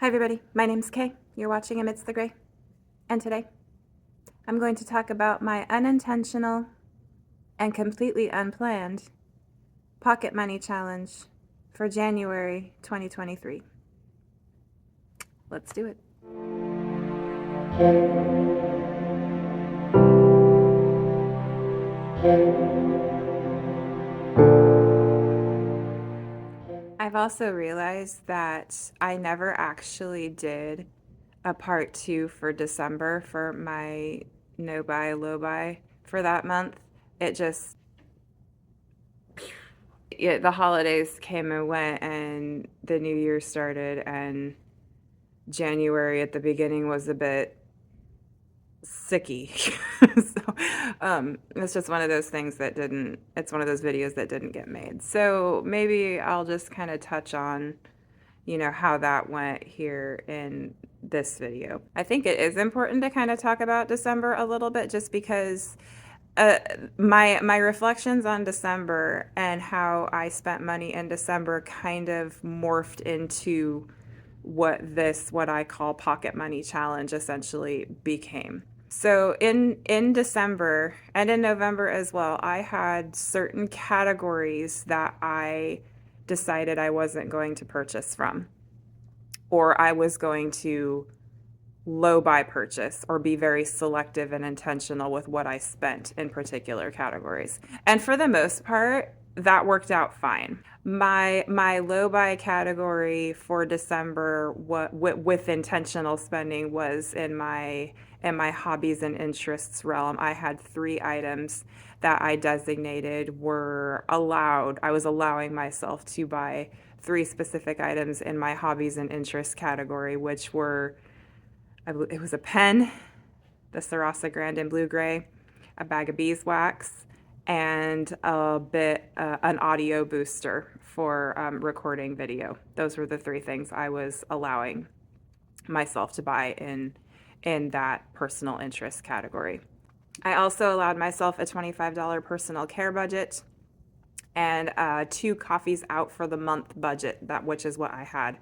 Hi everybody, my name's Kay. You're watching Amidst the Gray. And today, I'm going to talk about my unintentional and completely unplanned pocket money challenge for January 2023. Let's do it. I've also realized that I never actually did a part 2 for December for my no buy, low buy for that month. It just, the holidays came and went and the new year started, and January at the beginning was a bit sicky. It's just one of those things that didn't, it's one of those videos that didn't get made. So maybe I'll just kind of touch on, how that went here in this video. I think it is important to kind of talk about December a little bit just because uh, my reflections on December and how I spent money in December kind of morphed into what I call pocket money challenge essentially became. So in December and in November as well, I had certain categories that I decided I wasn't going to purchase from, or I was going to low buy purchase or be very selective and intentional with what I spent in particular categories. And for the most part, that worked out fine. My low buy category for December, with intentional spending, was in my hobbies and interests realm. I had 3 items that I designated were allowed. I was allowing myself to buy 3 specific items in my hobbies and interests category, which were, it was a pen, the Sarasa Grand in blue gray, a bag of beeswax, and an audio booster for recording video. Those were the 3 things I was allowing myself to buy in that personal interest category. I also allowed myself a $25 personal care budget and 2 coffees out for the month budget, which is what I had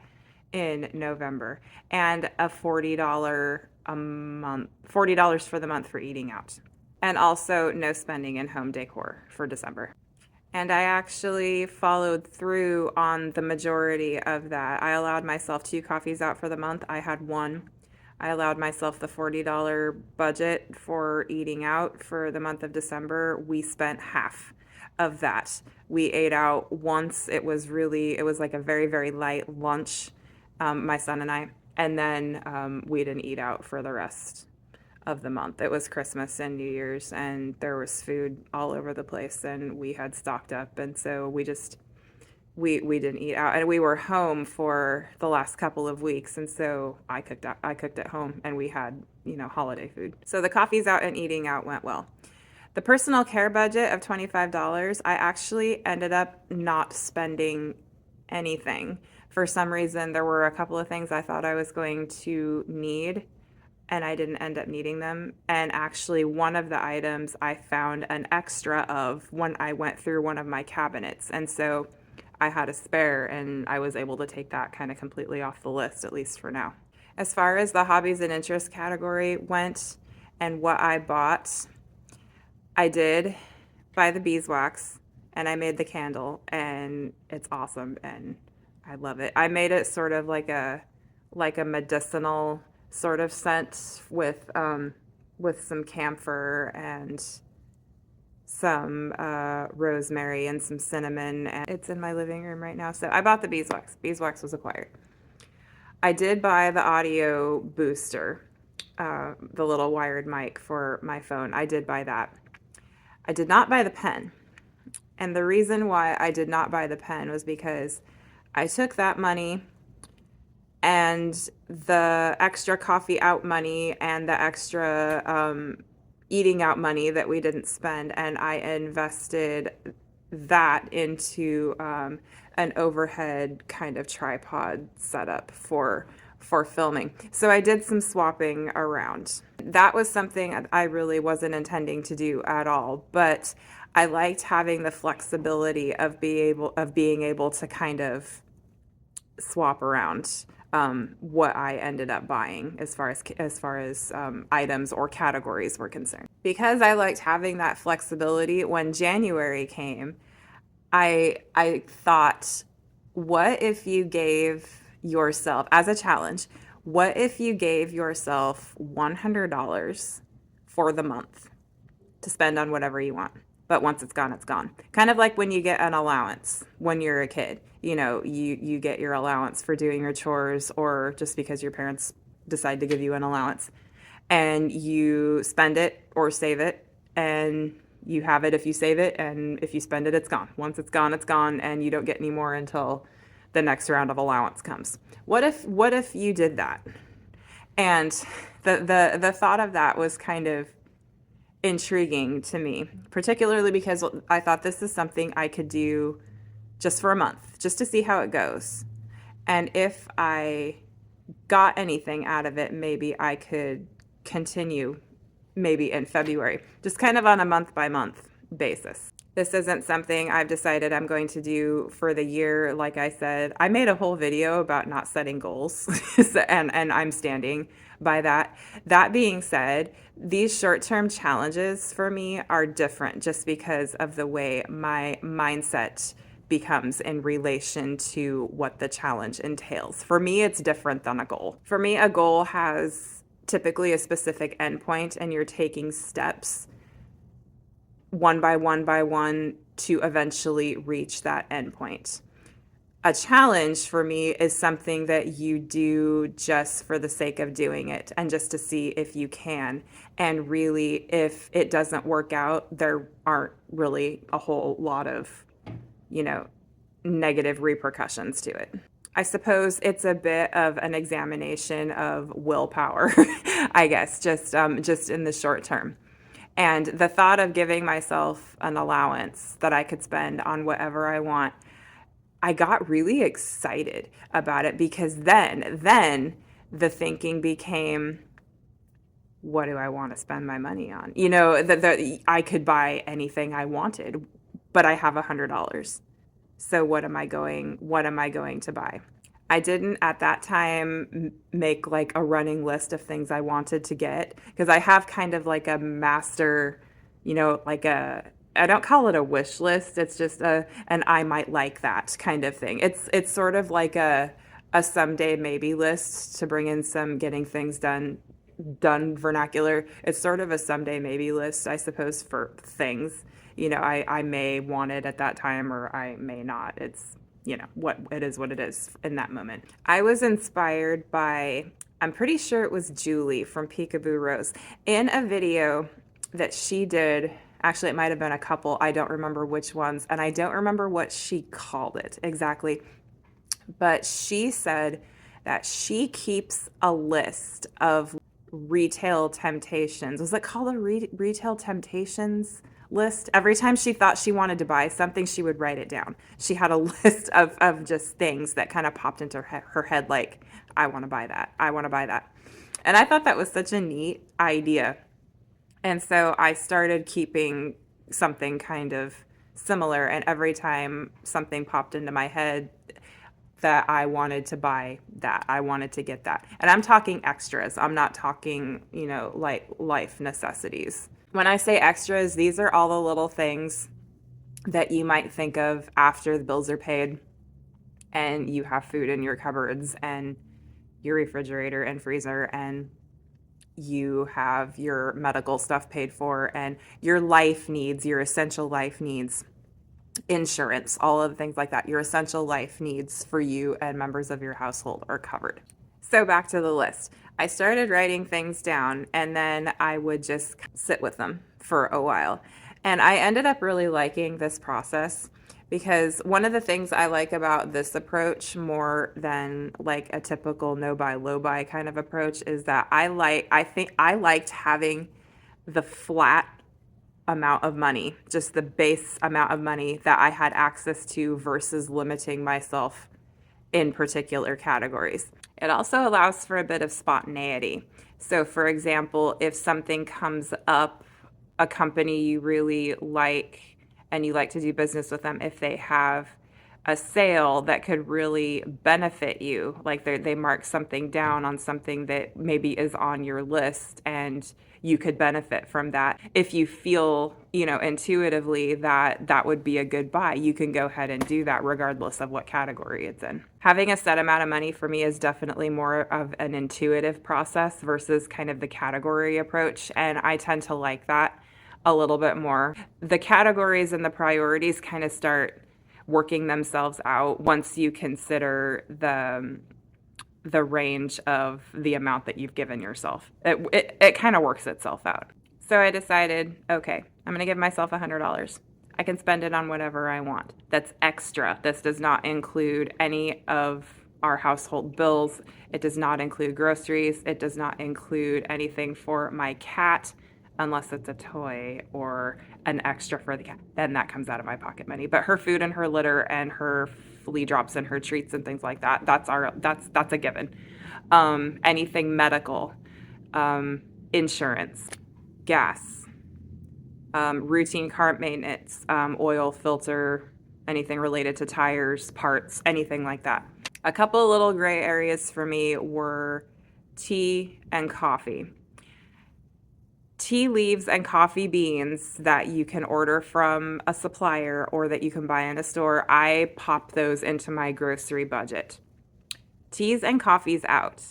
in November, and a $40 a month, $40 for the month for eating out, and also no spending in home decor for December. And I actually followed through on the majority of that. I allowed myself 2 coffees out for the month. I had 1. I allowed myself the $40 budget for eating out for the month of December. We spent half of that. We ate out once. It was like a very, very light lunch, my son and I. And then we didn't eat out for the rest of the month. It was Christmas and New Year's, and there was food all over the place, and we had stocked up, and so we didn't eat out, and we were home for the last couple of weeks, and so I cooked at home, and we had holiday food. So the coffees out and eating out went well. The personal care budget of $25, I actually ended up not spending anything. For some reason, there were a couple of things I thought I was going to need, and I didn't end up needing them. And actually, one of the items I found an extra of when I went through one of my cabinets. And so I had a spare, and I was able to take that kind of completely off the list, at least for now. As far as the hobbies and interests category went and what I bought, I did buy the beeswax, and I made the candle, and it's awesome, and I love it. I made it sort of like a medicinal sort of scent with some camphor and some rosemary and some cinnamon, and it's in my living room right now. So I bought the beeswax. Beeswax was acquired. I did buy the audio booster, the little wired mic for my phone. I did buy that. I did not buy the pen. And the reason why I did not buy the pen was because I took that money and the extra coffee out money and the extra eating out money that we didn't spend, and I invested that into an overhead kind of tripod setup for filming. So I did some swapping around. That was something I really wasn't intending to do at all, but I liked having the flexibility of being able to kind of swap around what I ended up buying as far as items or categories were concerned. Because I liked having that flexibility, when January came, I thought, what if you gave yourself as a challenge? What if you gave yourself $100 for the month to spend on whatever you want? But once it's gone, it's gone. Kind of like when you get an allowance when you're a kid. You get your allowance for doing your chores or just because your parents decide to give you an allowance. And you spend it or save it, and you have it if you save it, and if you spend it, it's gone. Once it's gone, it's gone, and you don't get any more until the next round of allowance comes. What if you did that? And the thought of that was kind of intriguing to me, particularly because I thought this is something I could do just for a month, just to see how it goes. And if I got anything out of it, maybe I could continue maybe in February, just kind of on a month by month basis. This isn't something I've decided I'm going to do for the year. Like I said, I made a whole video about not setting goals, and I'm standing by that. That being said, these short-term challenges for me are different just because of the way my mindset becomes in relation to what the challenge entails. For me, it's different than a goal. For me, a goal has typically a specific endpoint, and you're taking steps one by one to eventually reach that endpoint. A challenge for me is something that you do just for the sake of doing it and just to see if you can. And really, if it doesn't work out, there aren't really a whole lot of, you know, negative repercussions to it. I suppose it's a bit of an examination of willpower, I guess, just in the short term. And the thought of giving myself an allowance that I could spend on whatever I want, I got really excited about it because then the thinking became, what do I want to spend my money on? I could buy anything I wanted, but I have $100. So what am I going to buy? I didn't at that time make like a running list of things I wanted to get because I have kind of like a master, like I don't call it a wish list. It's just an I might like that kind of thing. It's sort of like a someday maybe list to bring in some getting things done vernacular. It's sort of a someday maybe list, I suppose, for things. I may want it at that time or I may not. It's, what it is in that moment. I was inspired by, I'm pretty sure it was Julie from Peekaboo Rose, in a video that she did. Actually, it might have been a couple. I don't remember which ones, and I don't remember what she called it exactly. But she said that she keeps a list of retail temptations. Was it called a retail temptations list? Every time she thought she wanted to buy something, she would write it down. She had a list of just things that kind of popped into her head, like, I want to buy that. I want to buy that. And I thought that was such a neat idea. And so I started keeping something kind of similar. And every time something popped into my head that I wanted to buy that, I wanted to get that. And I'm talking extras. I'm not talking, like life necessities. When I say extras, these are all the little things that you might think of after the bills are paid and you have food in your cupboards and your refrigerator and freezer, and you have your medical stuff paid for and your life needs, your essential life needs, insurance, all of the things like that. Your essential life needs for you and members of your household are covered. So back to the list. I started writing things down and then I would just sit with them for a while. And I ended up really liking this process because one of the things I like about this approach more than like a typical no buy, low buy kind of approach is that I think I liked having the flat amount of money, just the base amount of money that I had access to versus limiting myself in particular categories. It also allows for a bit of spontaneity. So, for example, if something comes up, a company you really like and you like to do business with them, if they have a sale that could really benefit you. Like they mark something down on something that maybe is on your list and you could benefit from that. If you feel, intuitively that that would be a good buy, you can go ahead and do that regardless of what category it's in. Having a set amount of money for me is definitely more of an intuitive process versus kind of the category approach. And I tend to like that a little bit more. The categories and the priorities kind of start working themselves out once you consider the range of the amount that you've given yourself. It kind of works itself out. So I decided, okay, I'm going to give myself $100. I can spend it on whatever I want. That's extra. This does not include any of our household bills. It does not include groceries. It does not include anything for my cat unless it's a toy or an extra for the cat. Then that comes out of my pocket money. But her food and her litter and her flea drops and her treats and things like that, that's a given. Anything medical, insurance, gas, routine car maintenance, oil filter, anything related to tires, parts, anything like that. A couple of little gray areas for me were tea and coffee. Tea leaves and coffee beans that you can order from a supplier or that you can buy in a store, I pop those into my grocery budget. Teas and coffees out.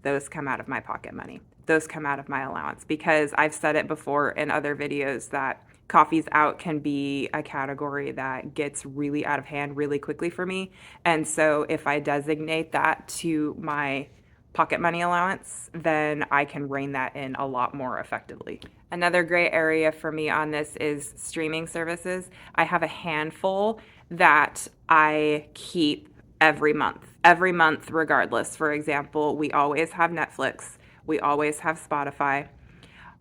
Those come out of my pocket money. Those come out of my allowance because I've said it before in other videos that coffees out can be a category that gets really out of hand really quickly for me. And so if I designate that to my pocket money allowance, then I can rein that in a lot more effectively. Another gray area for me on this is streaming services. I have a handful that I keep every month regardless. For example, we always have Netflix, we always have Spotify,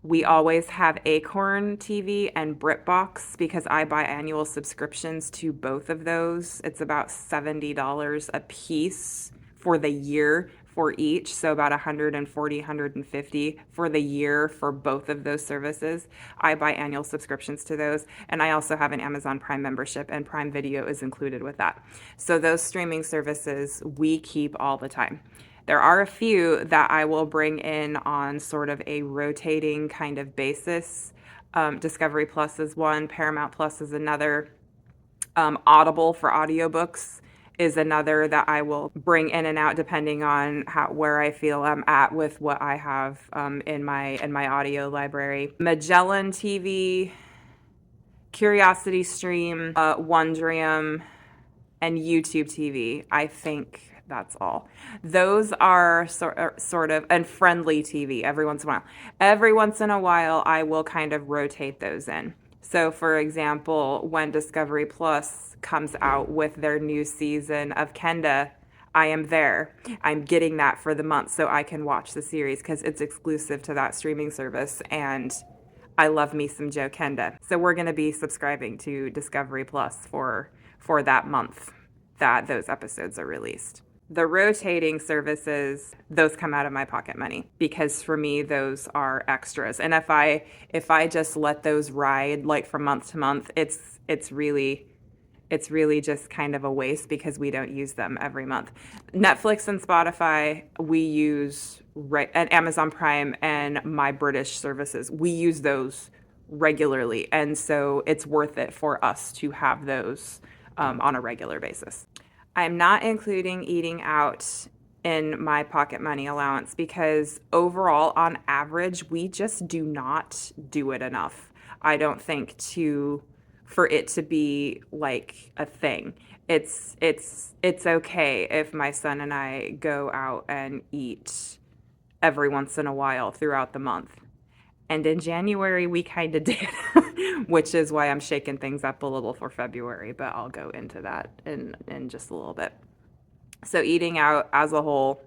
we always have Acorn TV and BritBox because I buy annual subscriptions to both of those. It's about $70 a piece for the year for each, so about 140, 150 for the year for both of those services. I buy annual subscriptions to those, and I also have an Amazon Prime membership, and Prime Video is included with that. So those streaming services we keep all the time. There are a few that I will bring in on sort of a rotating kind of basis. Discovery Plus is one, Paramount Plus is another, Audible for audiobooks is another that I will bring in and out depending on where I feel I'm at with what I have in my audio library. Magellan TV, Curiosity Stream, Wondrium, and YouTube TV. I think that's all. Those are sort of, and Friendly TV every once in a while. Every once in a while, I will kind of rotate those in. So, for example, when Discovery Plus comes out with their new season of Kenda, I am there. I'm getting that for the month so I can watch the series because it's exclusive to that streaming service. And I love me some Joe Kenda. So we're going to be subscribing to Discovery Plus for that month that those episodes are released. The rotating services, those come out of my pocket money because for me those are extras. And if I just let those ride like from month to month, it's really just kind of a waste because we don't use them every month. Netflix and Spotify, we use, and Amazon Prime and my British services, we use those regularly. And so it's worth it for us to have those on a regular basis. I'm not including eating out in my pocket money allowance because overall, on average, we just do not do it enough. I don't think for it to be like a thing. It's okay if my son and I go out and eat every once in a while throughout the month. And in January, we kind of did, which is why I'm shaking things up a little for February, but I'll go into that in just a little bit. So eating out as a whole,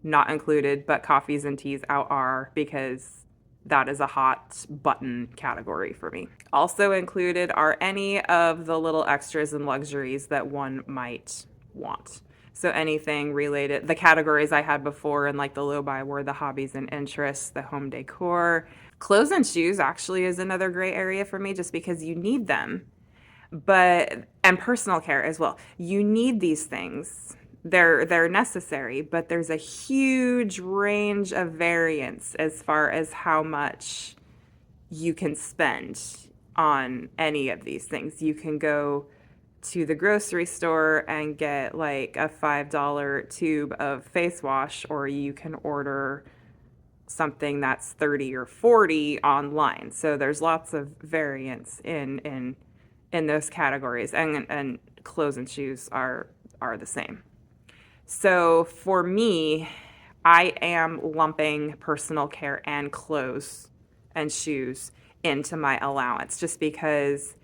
not included, but coffees and teas out are because that is a hot button category for me. Also included are any of the little extras and luxuries that one might want. So anything related, the categories I had before and like the low buy were the hobbies and interests, the home decor. Clothes and shoes actually is another gray area for me just because you need them. And personal care as well. You need these things. They're necessary, but there's a huge range of variance as far as how much you can spend on any of these things. You can go to the grocery store and get like a $5 tube of face wash, or you can order something that's 30 or 40 online. So there's lots of variance in those categories, and clothes and shoes are the same. So for me, I am lumping personal care and clothes and shoes into my allowance just because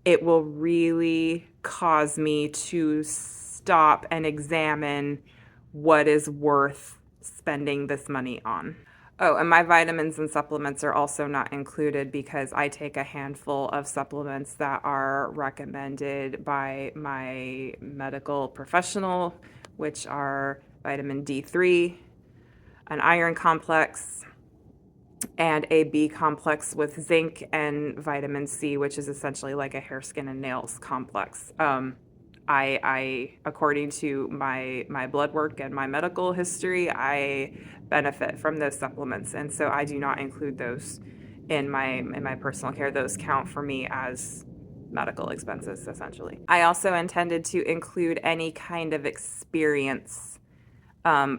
it will really cause me to stop and examine what is worth spending this money on. Oh, and my vitamins and supplements are also not included because I take a handful of supplements that are recommended by my medical professional, which are vitamin D3, an iron complex, and a B complex with zinc and vitamin C, which is essentially like a hair, skin, and nails complex. According to my blood work and my medical history, I benefit from those supplements, and so I do not include those in my personal care. Those count for me as medical expenses, essentially. I also intended to include any kind of experience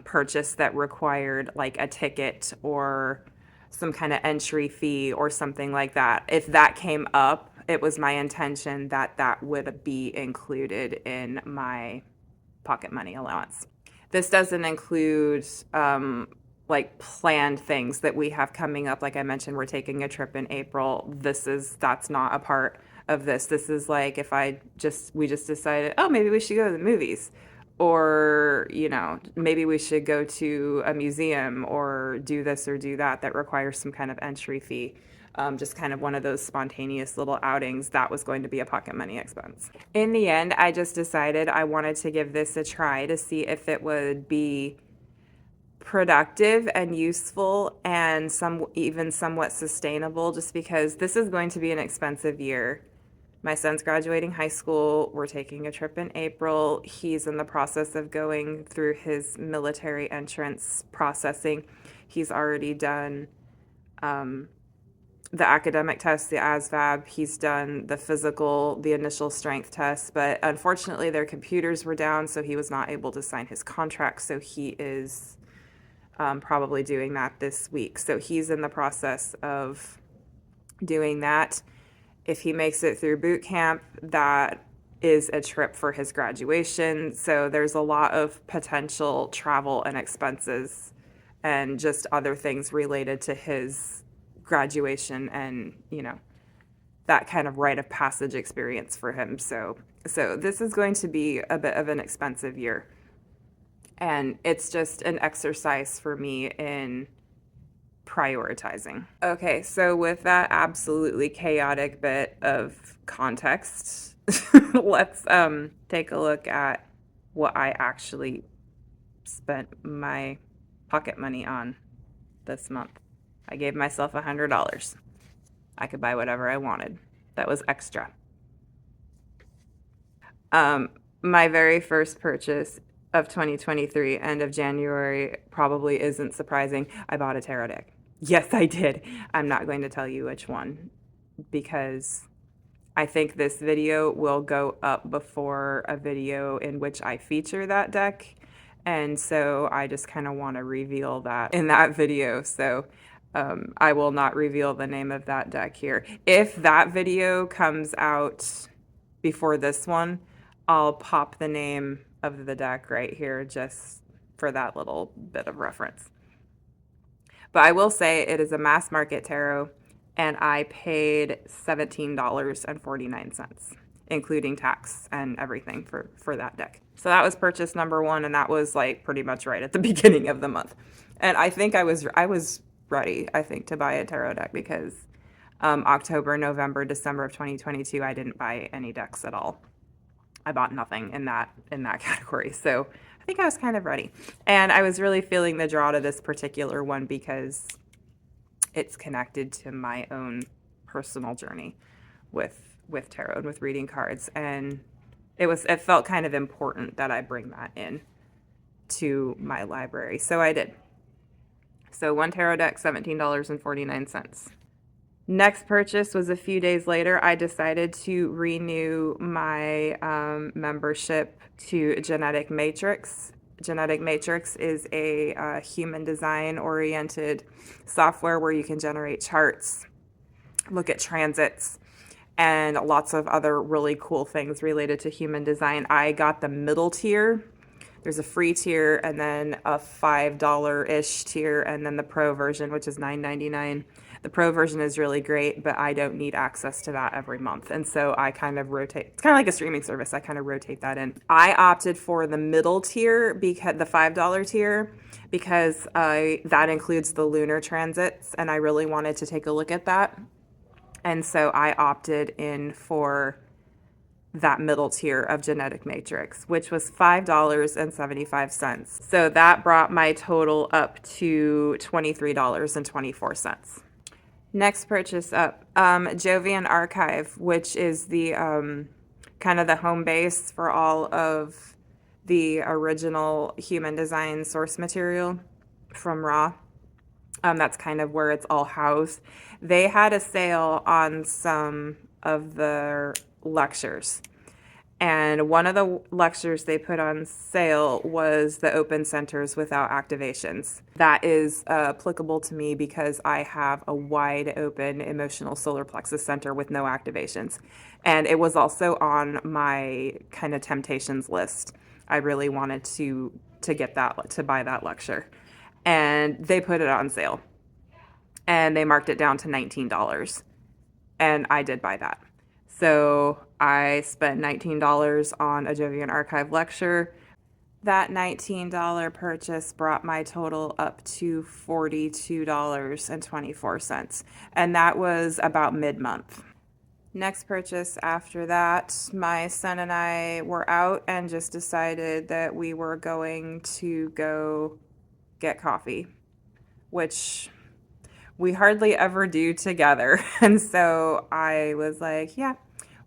purchase that required like a ticket or some kind of entry fee or something like that. If that came up, it was my intention that that would be included in my pocket money allowance. This doesn't include like planned things that we have coming up. Like I mentioned, we're taking a trip in April. That's not a part of this. This is like if we just decided, oh, maybe we should go to the movies, or maybe we should go to a museum or do this or do that that requires some kind of entry fee. Just kind of one of those spontaneous little outings that was going to be a pocket money expense. In the end, I just decided I wanted to give this a try to see if it would be productive and useful and even somewhat sustainable, just because this is going to be an expensive year. My son's graduating high school. We're taking a trip in April. He's in the process of going through his military entrance processing. He's already done the academic test, the ASVAB. He's done the physical, the initial strength test, but unfortunately their computers were down, so he was not able to sign his contract. So he is probably doing that this week. So he's in the process of doing that. If he makes it through boot camp, that is a trip for his graduation. So there's a lot of potential travel and expenses and just other things related to his graduation and, that kind of rite of passage experience for him. So this is going to be a bit of an expensive year. And it's just an exercise for me in prioritizing. Okay, so with that absolutely chaotic bit of context, let's take a look at what I actually spent my pocket money on this month. I gave myself $100. I could buy whatever I wanted. That was extra. My very first purchase of 2023, end of January, probably isn't surprising. I bought a tarot deck. Yes, I did. I'm not going to tell you which one because I think this video will go up before a video in which I feature that deck. And so I just kind of want to reveal that in that video. So I will not reveal the name of that deck here. If that video comes out before this one, I'll pop the name of the deck right here just for that little bit of reference. But I will say it is a mass market tarot, and I paid $17.49, including tax and everything for that deck. So that was purchase number one, and that was like pretty much right at the beginning of the month. And I think I was ready, I think, to buy a tarot deck because October, November, December of 2022, I didn't buy any decks at all. I bought nothing in that category. So I think I was kind of ready. And I was really feeling the draw to this particular one because it's connected to my own personal journey with with tarot and with reading cards, and it felt kind of important that I bring that in to my library. So I did. So one tarot deck, $17.49. Next purchase was a few days later. I decided to renew my membership to Genetic Matrix. Genetic Matrix is a human design oriented software where you can generate charts, look at transits, and lots of other really cool things related to human design. I got the middle tier. There's a free tier and then a $5-ish tier, and then the pro version, which is $9.99. The pro version is really great, but I don't need access to that every month. And so I kind of rotate. It's kind of like a streaming service. I kind of rotate that in. I opted for the middle tier, because the $5 tier, because that includes the lunar transits, and I really wanted to take a look at that. And so I opted in for that middle tier of Genetic Matrix, which was $5.75. So that brought my total up to $23.24. Next purchase up, Jovian Archive, which is the kind of the home base for all of the original human design source material from Ra. That's kind of where it's all housed. They had a sale on some of their lectures. And one of the lectures they put on sale was the open centers without activations. That is applicable to me because I have a wide open emotional solar plexus center with no activations. And it was also on my kind of temptations list. I really wanted to get that, to buy that lecture. And they put it on sale. And they marked it down to $19. And I did buy that. So I spent $19 on a Jovian Archive lecture. That $19 purchase brought my total up to $42.24. And that was about mid-month. Next purchase after that, my son and I were out and just decided that we were going to go get coffee, which we hardly ever do together. And so I was like, yeah,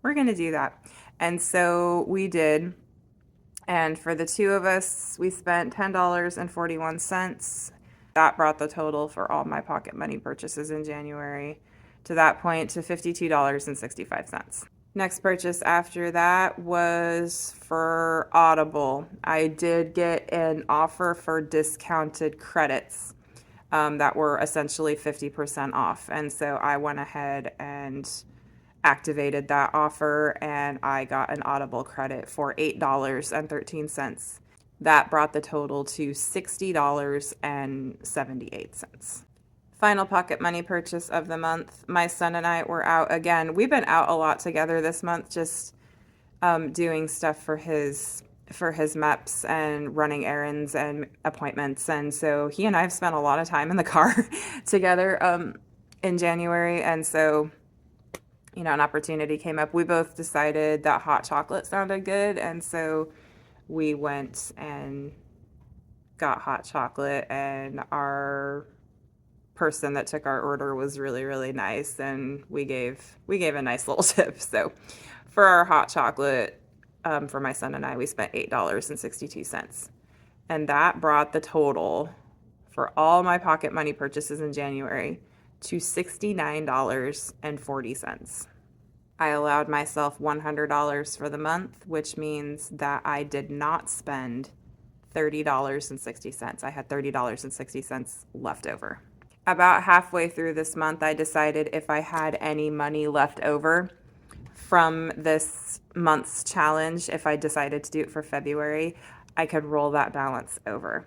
we're going to do that. And so we did. And for the two of us, we spent $10.41. That brought the total for all my pocket money purchases in January to that point to $52.65. Next purchase after that was for Audible. I did get an offer for discounted credits that were essentially 50% off. And so I went ahead and activated that offer, and I got an Audible credit for $8.13. That brought the total to $60.78. Final pocket money purchase of the month. My son and I were out again. We've been out a lot together this month, just doing stuff for his MEPs and running errands and appointments. And so he and I have spent a lot of time in the car together in January. And so, an opportunity came up. We both decided that hot chocolate sounded good. And so we went and got hot chocolate, and our person that took our order was really, really nice. And we gave a nice little tip. So for our hot chocolate, for my son and I, we spent $8.62. And that brought the total for all my pocket money purchases in January to $69.40. I allowed myself $100 for the month, which means that I did not spend $30.60. I had $30.60 left over. About halfway through this month, I decided if I had any money left over from this month's challenge, if I decided to do it for February, I could roll that balance over.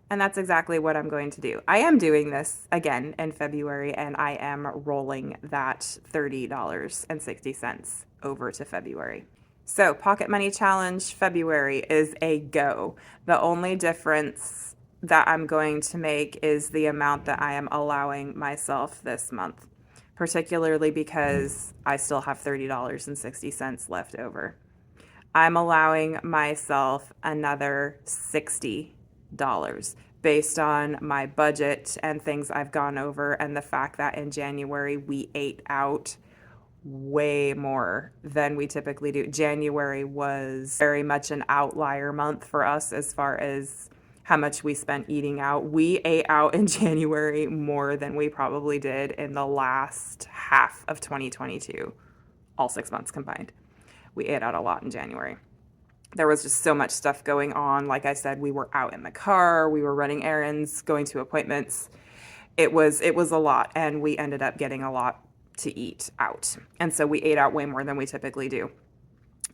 And that's exactly what I'm going to do. I am doing this again in February, and I am rolling that $30.60 over to February. So Pocket Money Challenge February is a go. The only difference that I'm going to make is the amount that I am allowing myself this month, particularly because I still have $30.60 left over. I'm allowing myself another $60 based on my budget and things I've gone over, and the fact that in January we ate out way more than we typically do. January was very much an outlier month for us as far as how much we spent eating out. We ate out in January more than we probably did in the last half of 2022, all 6 months combined. We ate out a lot in January. There was just so much stuff going on. Like I said, we were out in the car, we were running errands, going to appointments. It was a lot, and we ended up getting a lot to eat out. And so we ate out way more than we typically do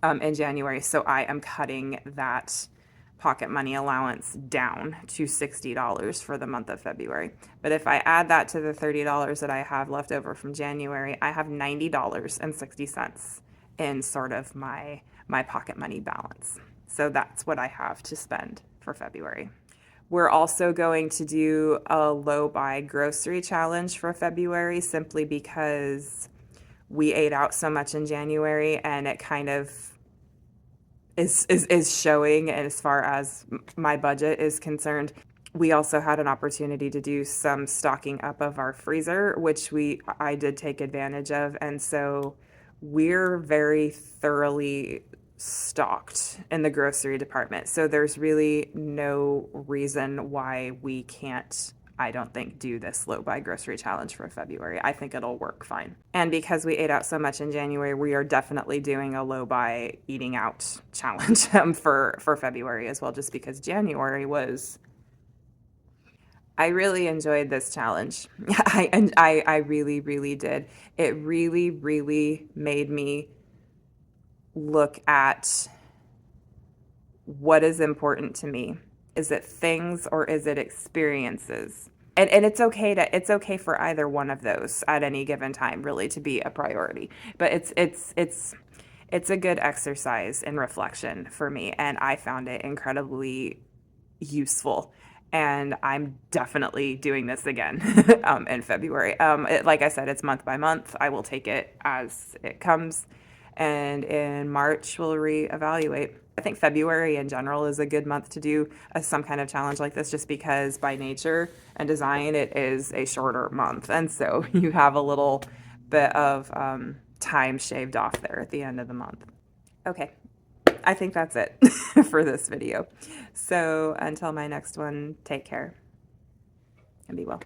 in January. So I am cutting that pocket money allowance down to $60 for the month of February. But if I add that to the $30 that I have left over from January, I have $90.60 in sort of my pocket money balance. So that's what I have to spend for February. We're also going to do a low buy grocery challenge for February simply because we ate out so much in January, and it kind of is showing as far as my budget is concerned. We also had an opportunity to do some stocking up of our freezer, which I did take advantage of, and so we're very thoroughly stocked in the grocery department. So there's really no reason why we can't, I don't think, do this low buy grocery challenge for February. I think it'll work fine. And because we ate out so much in January, we are definitely doing a low buy eating out challenge for February as well, just because January was. I really enjoyed this challenge. I really, really did. It really, really made me look at what is important to me. Is it things or is it experiences? And it's okay for either one of those at any given time, really, to be a priority. But it's a good exercise in reflection for me, and I found it incredibly useful. And I'm definitely doing this again in February. Like I said, it's month by month. I will take it as it comes. And in March, we'll reevaluate. I think February in general is a good month to do some kind of challenge like this, just because by nature and design, it is a shorter month. And so you have a little bit of time shaved off there at the end of the month. Okay, I think that's it for this video. So until my next one, take care and be well.